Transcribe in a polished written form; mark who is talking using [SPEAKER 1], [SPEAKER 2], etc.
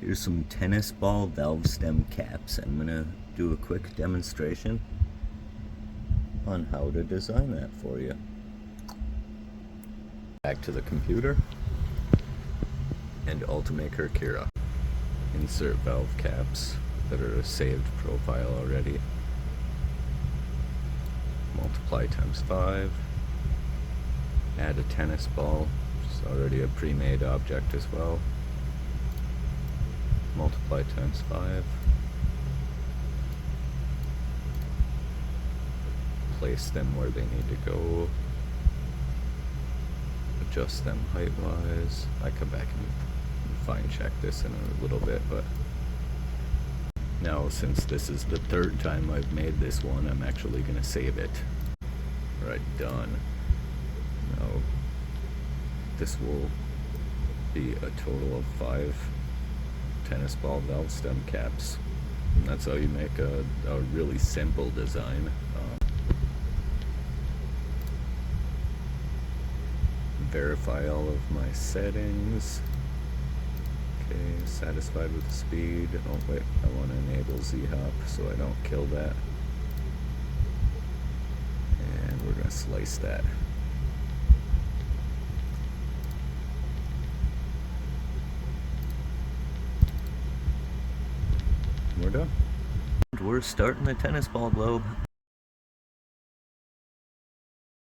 [SPEAKER 1] Here's some tennis ball valve stem caps. I'm gonna do a quick demonstration on how to design that for you. Back to the computer and Ultimaker Cura. Insert valve caps that are a saved profile already. Multiply times 5. Add a tennis ball, which is already a pre-made object as well. Multiply times 5. Place them where they need to go. Adjust them height-wise. I come back and fine check this in a little bit, but now since this is the third time I've made this one, I'm actually going to save it. Alright, done. Now this will be a total of 5 tennis ball valve stem caps, and that's how you make a really simple design. Verify all of my settings. Okay, satisfied with the speed. Oh wait, I want to enable Z-hop so I don't kill that. And we're going to slice that. We're done. We're starting the tennis ball globe.